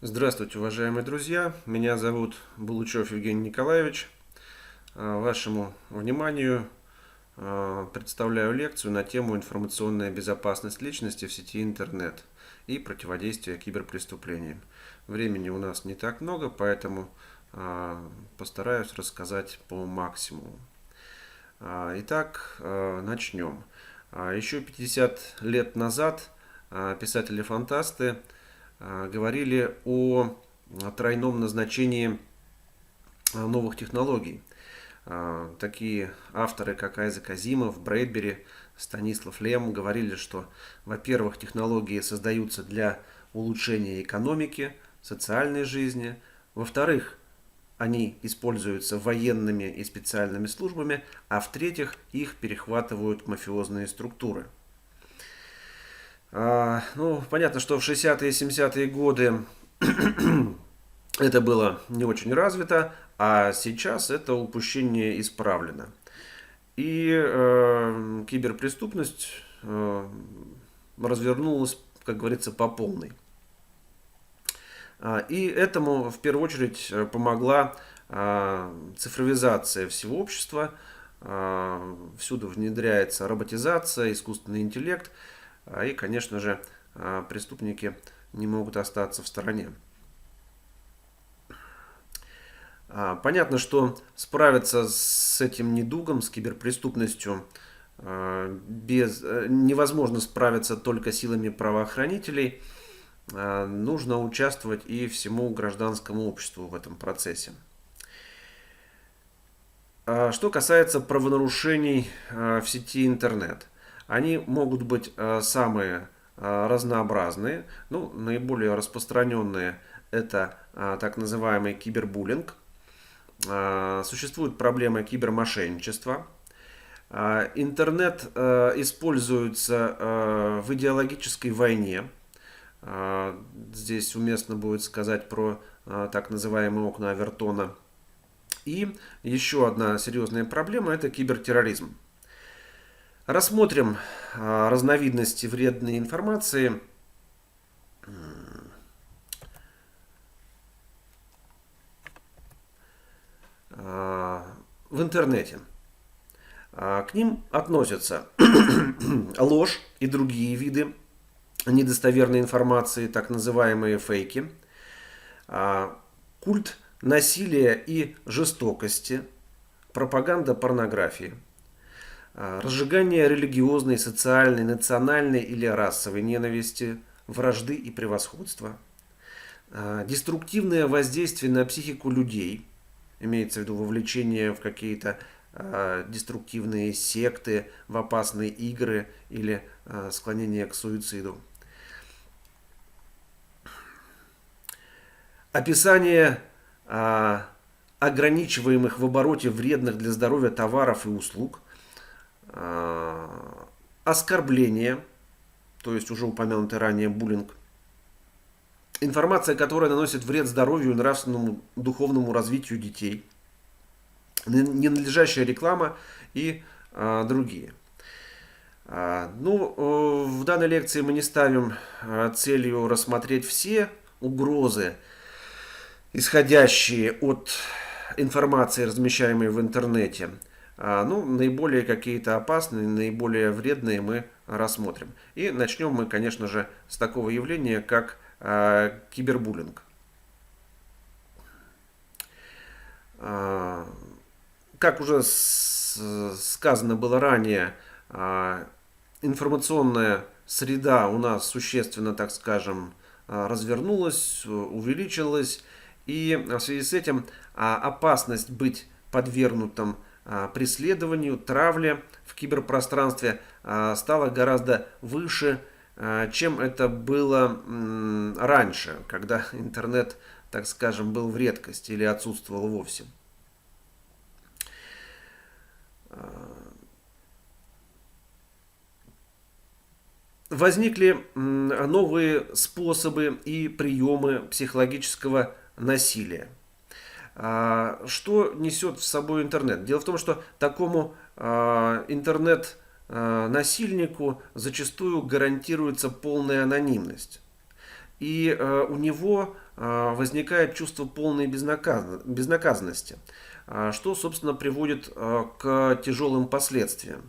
Здравствуйте, уважаемые друзья! Меня зовут Булычев Евгений Николаевич. Вашему вниманию представляю лекцию на тему «Информационная безопасность личности в сети интернет и противодействие киберпреступлениям». Времени у нас не так много, поэтому постараюсь рассказать по максимуму. Итак, начнем. Еще 50 лет назад писатели-фантасты говорили о тройном назначении новых технологий. Такие авторы, как Айзек Азимов, Брэдбери, Станислав Лем говорили, что, во-первых, технологии создаются для улучшения экономики, социальной жизни. Во-вторых, они используются военными и специальными службами, а в-третьих, их перехватывают мафиозные структуры. Понятно, что в 60-е и 70-е годы это было не очень развито, а сейчас это упущение исправлено. И киберпреступность развернулась, как говорится, по полной. И этому в первую очередь помогла цифровизация всего общества. Всюду внедряется роботизация, искусственный интеллект. И, конечно же, преступники не могут остаться в стороне. Понятно, что справиться с этим недугом, с киберпреступностью, невозможно справиться только силами правоохранителей. Нужно участвовать и всему гражданскому обществу в этом процессе. Что касается правонарушений в сети интернет. Они могут быть самые разнообразные. Наиболее распространенные это так называемый кибербуллинг. Существуют проблемы кибермошенничества. Интернет используется в идеологической войне. Здесь уместно будет сказать про так называемые окна Авертона. И еще одна серьезная проблема – это кибертерроризм. Рассмотрим разновидности вредной информации. В интернете. К ним относятся ложь и другие виды недостоверной информации, так называемые фейки, культ насилия и жестокости, пропаганда порнографии, разжигание религиозной, социальной, национальной или расовой ненависти, вражды и превосходства, деструктивное воздействие на психику людей, имеется в виду вовлечение в какие-то деструктивные секты, в опасные игры или склонение к суициду. Описание ограничиваемых в обороте вредных для здоровья товаров и услуг, оскорбление, то есть уже упомянутый ранее буллинг, информация, которая наносит вред здоровью и нравственному духовному развитию детей, ненадлежащая реклама и другие. В данной лекции мы не ставим целью рассмотреть все угрозы, исходящие от информации, размещаемой в интернете. Наиболее какие-то опасные, наиболее вредные мы рассмотрим. И начнем мы, конечно же, с такого явления, как кибербуллинг. Как уже сказано было ранее, информационная среда у нас существенно, так скажем, развернулась, увеличилась. И в связи с этим опасность быть подвергнутым преследованию, травле в киберпространстве стала гораздо выше, чем это было раньше, когда интернет, так скажем, был в редкости или отсутствовал вовсе. Возникли новые способы и приемы психологического насилия. Что несет с собой интернет? Дело в том, что такому интернет-насильнику зачастую гарантируется полная анонимность. и у него возникает чувство полной безнаказанности, что, собственно, приводит к тяжелым последствиям.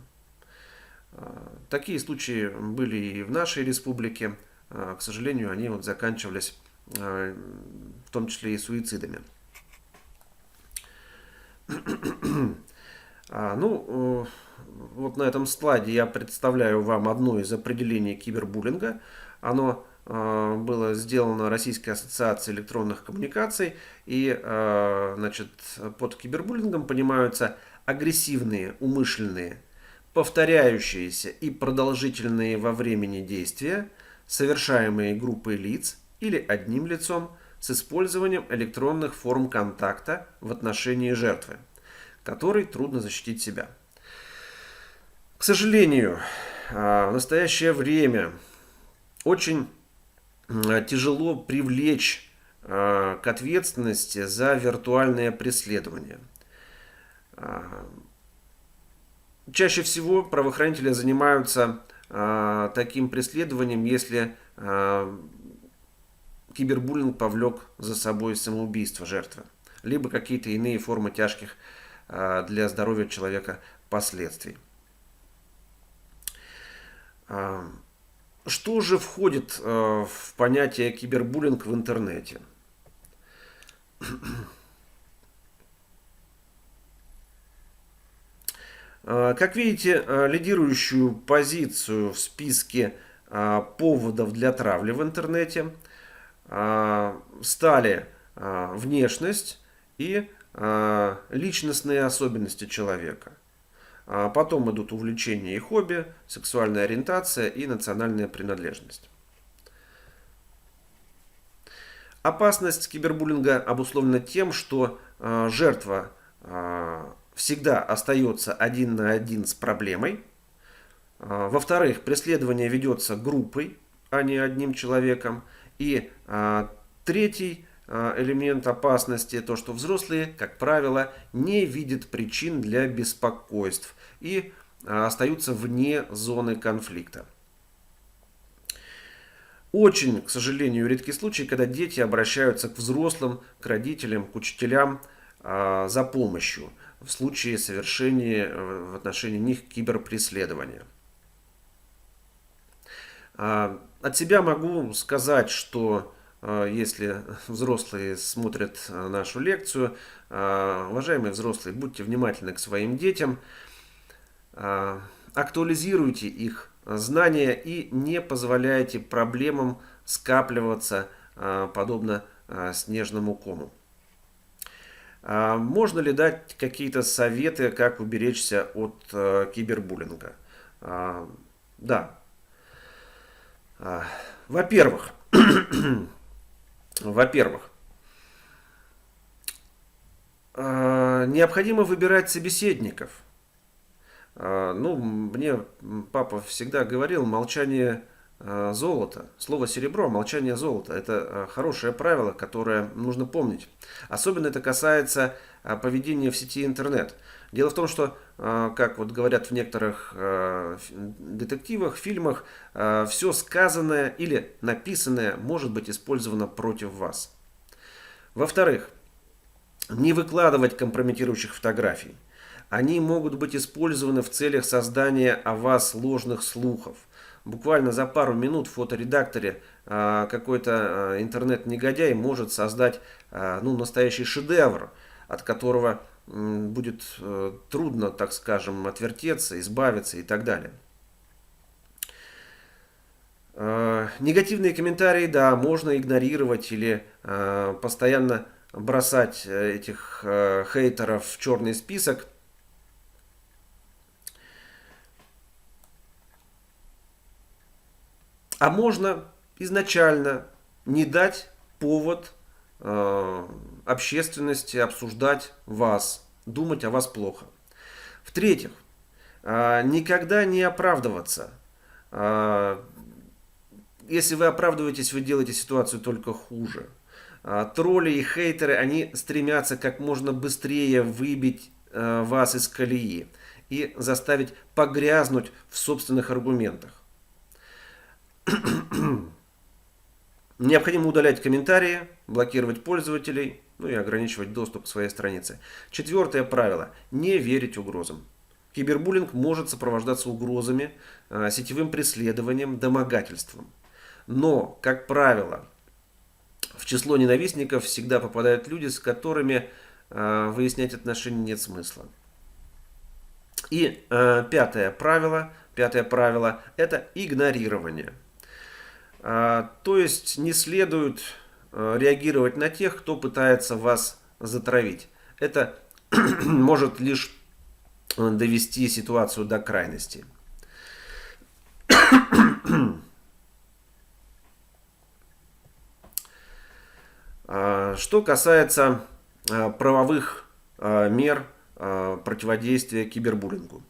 Такие случаи были и в нашей республике. К сожалению, они вот заканчивались в том числе и суицидами. Вот на этом слайде я представляю вам одно из определений кибербуллинга. Оно было сделано Российской ассоциацией электронных коммуникаций. И значит, под кибербуллингом понимаются агрессивные, умышленные, повторяющиеся и продолжительные во времени действия, совершаемые группой лиц или одним лицом с использованием электронных форм контакта в отношении жертвы, которой трудно защитить себя. К сожалению, в настоящее время очень тяжело привлечь к ответственности за виртуальное преследование. Чаще всего правоохранители занимаются таким преследованием, если кибербуллинг повлек за собой самоубийство жертвы, либо какие-то иные формы тяжких для здоровья человека последствий. Что же входит в понятие кибербуллинг в интернете? Как видите, лидирующую позицию в списке поводов для травли в интернете стали внешность и личностные особенности человека. Потом идут увлечения и хобби, сексуальная ориентация и национальная принадлежность. Опасность кибербуллинга обусловлена тем, что жертва всегда остается один на один с проблемой. Во-вторых, преследование ведется группой, а не одним человеком. И третий элемент опасности, то что взрослые, как правило, не видят причин для беспокойств и остаются вне зоны конфликта. Очень, к сожалению, редкий случай, когда дети обращаются к взрослым, к родителям, к учителям за помощью в случае совершения в отношении них киберпреследования. От себя могу сказать, что если взрослые смотрят нашу лекцию, уважаемые взрослые, будьте внимательны к своим детям, актуализируйте их знания и не позволяйте проблемам скапливаться подобно снежному кому. Можно ли дать какие-то советы, как уберечься от кибербуллинга? Да. Во-первых, необходимо выбирать собеседников. Мне папа всегда говорил, молчание золото. Слово серебро, молчание золото. Это хорошее правило, которое нужно помнить. Особенно это касается поведения в сети интернет. Дело в том, что, как вот говорят в некоторых детективах, фильмах, все сказанное или написанное может быть использовано против вас. Во-вторых, не выкладывать компрометирующих фотографий. Они могут быть использованы в целях создания о вас ложных слухов. Буквально за пару минут в фоторедакторе какой-то интернет-негодяй может создать настоящий шедевр, от которого будет трудно, так скажем, отвертеться, избавиться и так далее. Негативные комментарии, да, можно игнорировать или постоянно бросать этих хейтеров в черный список. А можно изначально не дать повод общественности обсуждать вас, думать о вас плохо. В-третьих, никогда не оправдываться. Если вы оправдываетесь, вы делаете ситуацию только хуже. Тролли и хейтеры, они стремятся как можно быстрее выбить вас из колеи и заставить погрязнуть в собственных аргументах. Необходимо удалять комментарии, блокировать пользователей, ну и ограничивать доступ к своей странице. Четвертое правило. Не верить угрозам. Кибербуллинг может сопровождаться угрозами, сетевым преследованием, домогательством. Но, как правило, в число ненавистников всегда попадают люди, с которыми выяснять отношения нет смысла. И пятое правило – это игнорирование. То есть не следует реагировать на тех, кто пытается вас затравить. Это может лишь довести ситуацию до крайности. Что касается правовых мер противодействия кибербуллингу.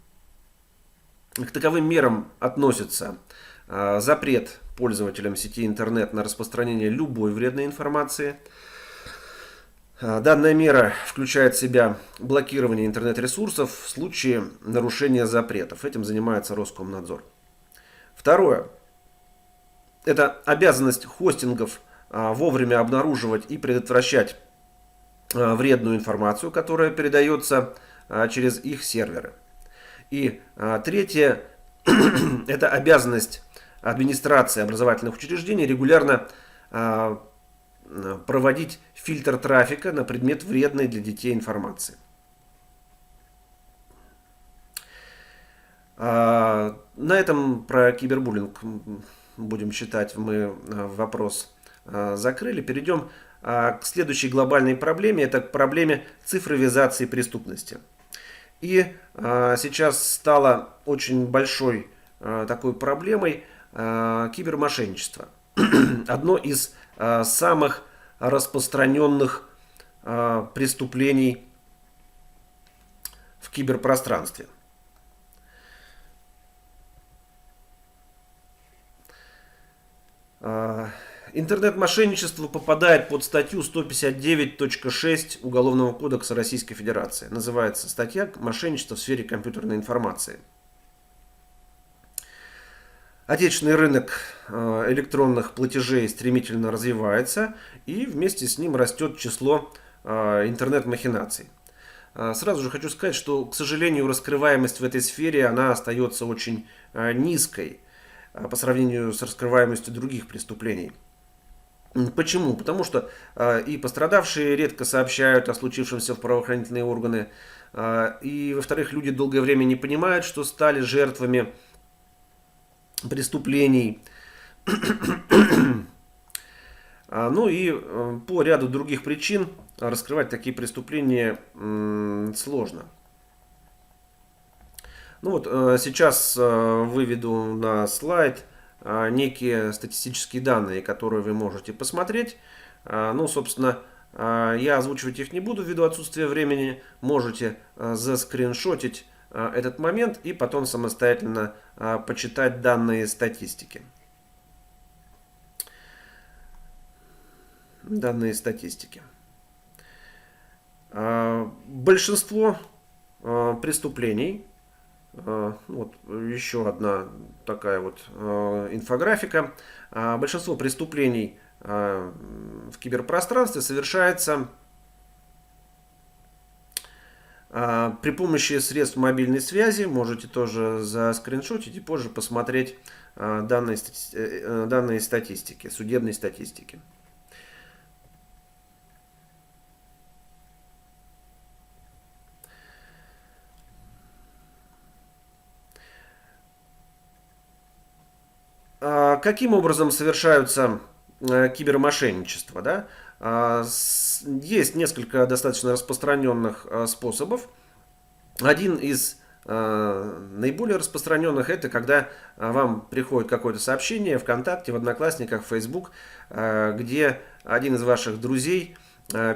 К таковым мерам относятся запрет пользователям сети интернет на распространение любой вредной информации. Данная мера включает в себя блокирование интернет-ресурсов в случае нарушения запретов. Этим занимается Роскомнадзор. Второе. Это обязанность хостингов вовремя обнаруживать и предотвращать вредную информацию, которая передается через их серверы. И третье. Это обязанность администрации образовательных учреждений регулярно проводить фильтр трафика на предмет вредной для детей информации. На этом про кибербуллинг, будем считать, мы вопрос закрыли. Перейдем к следующей глобальной проблеме. Это к проблеме цифровизации преступности. И сейчас стало очень большой такой проблемой кибермошенничество. Одно из самых распространенных преступлений в киберпространстве. Интернет-мошенничество попадает под статью 159.6 Уголовного кодекса Российской Федерации. Называется статья «Мошенничество в сфере компьютерной информации». Отечественный рынок электронных платежей стремительно развивается, и вместе с ним растет число интернет-махинаций. Сразу же хочу сказать, что, к сожалению, раскрываемость в этой сфере она остается очень низкой по сравнению с раскрываемостью других преступлений. Почему? Потому что и пострадавшие редко сообщают о случившемся в правоохранительные органы, и, во-вторых, люди долгое время не понимают, что стали жертвами преступлений. Ну и по ряду других причин раскрывать такие преступления сложно. Ну вот сейчас выведу на слайд некие статистические данные, которые вы можете посмотреть. Ну, собственно, я озвучивать их не буду ввиду отсутствия времени. Можете заскриншотить этот момент и потом самостоятельно почитать данные статистики. Большинство преступлений, вот еще одна такая вот инфографика, большинство преступлений в киберпространстве совершается при помощи средств мобильной связи. Можете тоже заскриншотить и позже посмотреть данные статистики, судебной статистики. Каким образом совершаются кибермошенничества? Да? Есть несколько достаточно распространенных способов. Один из наиболее распространенных — это когда вам приходит какое-то сообщение ВКонтакте, в Одноклассниках, в Facebook, где один из ваших друзей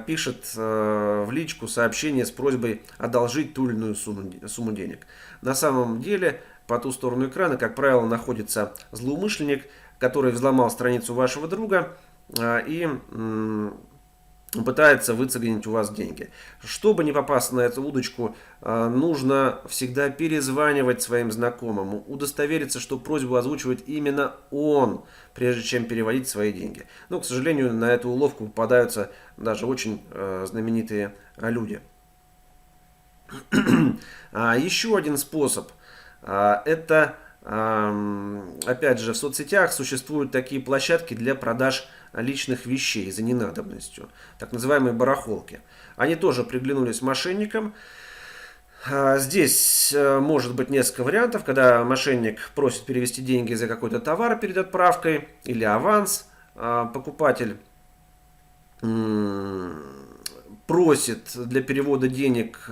пишет в личку сообщение с просьбой одолжить ту или иную сумму денег. На самом деле по ту сторону экрана, как правило, находится злоумышленник, который взломал страницу вашего друга и пытается выцегонить у вас деньги. Чтобы не попасться на эту удочку, нужно всегда перезванивать своим знакомым, удостовериться, что просьбу озвучивает именно он, прежде чем переводить свои деньги. Но, к сожалению, на эту уловку попадаются даже очень знаменитые люди. Еще один способ – это, опять же, в соцсетях существуют такие площадки для продаж личных вещей за ненадобностью, так называемые барахолки. Они тоже приглянулись мошенникам. Здесь может быть несколько вариантов, когда мошенник просит перевести деньги за какой-то товар перед отправкой или аванс. Покупатель просит для перевода денег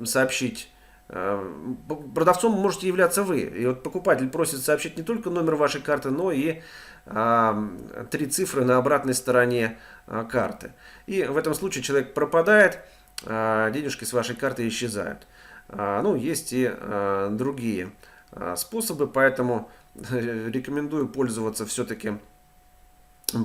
сообщить. Продавцом можете являться вы. И вот покупатель просит сообщить не только номер вашей карты, но и 3 цифры на обратной стороне карты. И в этом случае человек пропадает, денежки с вашей карты исчезают. Ну, есть и другие способы, поэтому рекомендую пользоваться все-таки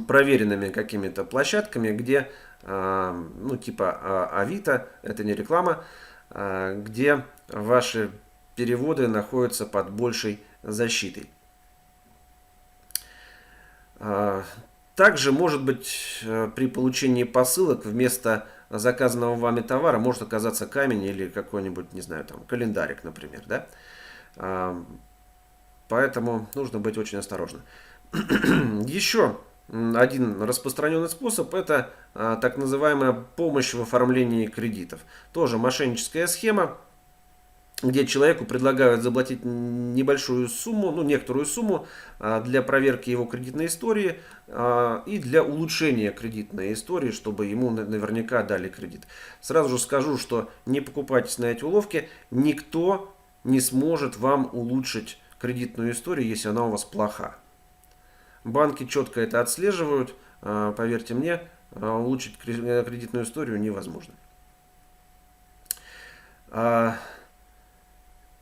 проверенными какими-то площадками, где, ну, типа Авито, это не реклама, где ваши переводы находятся под большей защитой. Также, может быть, при получении посылок вместо заказанного вами товара может оказаться камень или какой-нибудь, не знаю, там, календарик, например, да? Поэтому нужно быть очень осторожным. Еще один распространенный способ – это так называемая помощь в оформлении кредитов. Тоже мошенническая схема, где человеку предлагают заплатить небольшую сумму, ну, некоторую сумму для проверки его кредитной истории и для улучшения кредитной истории, чтобы ему наверняка дали кредит. Сразу же скажу, что не покупайтесь на эти уловки, никто не сможет вам улучшить кредитную историю, если она у вас плоха. Банки четко это отслеживают, поверьте мне, улучшить кредитную историю невозможно.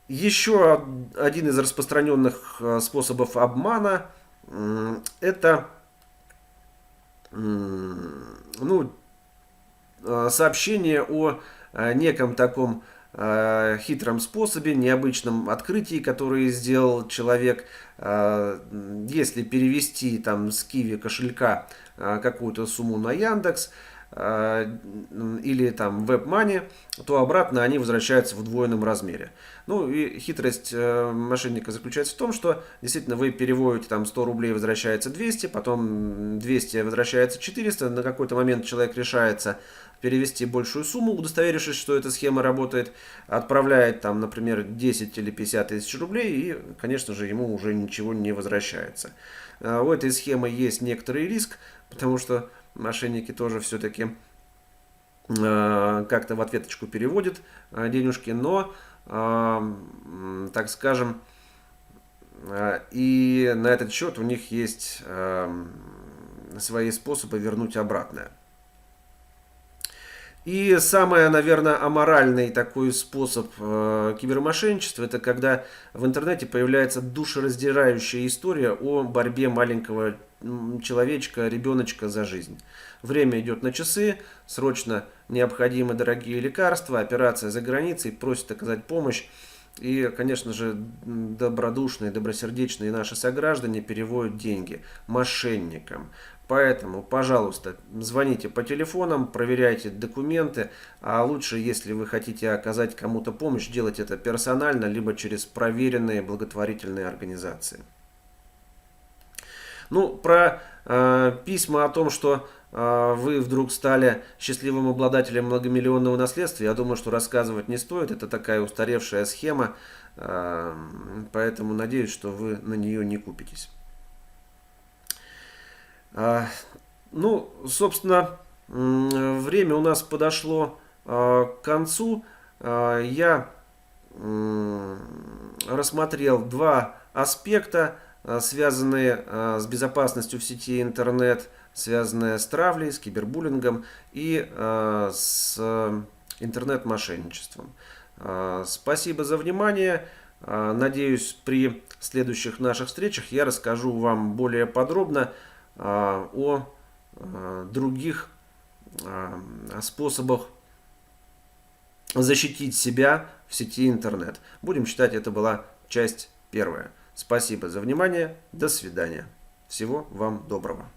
Еще один из распространенных способов обмана – это, ну, сообщение о неком таком хитром способе, необычном открытии, которое сделал человек. Если перевести там с Киви кошелька какую-то сумму на Яндекс или там WebMoney, то обратно они возвращаются в удвоенном размере. Ну и хитрость мошенника заключается в том, что действительно вы переводите там 100 рублей, возвращается 200, потом 200 возвращается 400, на какой-то момент человек решается перевести большую сумму, удостоверившись, что эта схема работает, отправляет там, например, 10 или 50 тысяч рублей, и, конечно же, ему уже ничего не возвращается. У этой схемы есть некоторый риск, потому что мошенники тоже все-таки как-то в ответочку переводят денежки, но, так скажем, и на этот счет у них есть свои способы вернуть обратное. И самый, наверное, аморальный такой способ кибермошенничества – это когда в интернете появляется душераздирающая история о борьбе маленького человечка, ребеночка за жизнь. Время идет на часы, срочно необходимы дорогие лекарства, операция за границей, просят оказать помощь. И, конечно же, добродушные, добросердечные наши сограждане переводят деньги мошенникам. Поэтому, пожалуйста, звоните по телефонам, проверяйте документы, а лучше, если вы хотите оказать кому-то помощь, делать это персонально, либо через проверенные благотворительные организации. Ну, про письма о том, что вы вдруг стали счастливым обладателем многомиллионного наследства, я думаю, что рассказывать не стоит. Это такая устаревшая схема, поэтому надеюсь, что вы на нее не купитесь. Ну, собственно, время у нас подошло к концу. Я рассмотрел два аспекта, связанные с безопасностью в сети интернет, связанные с травлей, с кибербуллингом и с интернет-мошенничеством. Спасибо за внимание. Надеюсь, при следующих наших встречах я расскажу вам более подробно о других способах защитить себя в сети интернет. Будем считать, это была часть первая. Спасибо за внимание. До свидания. Всего вам доброго.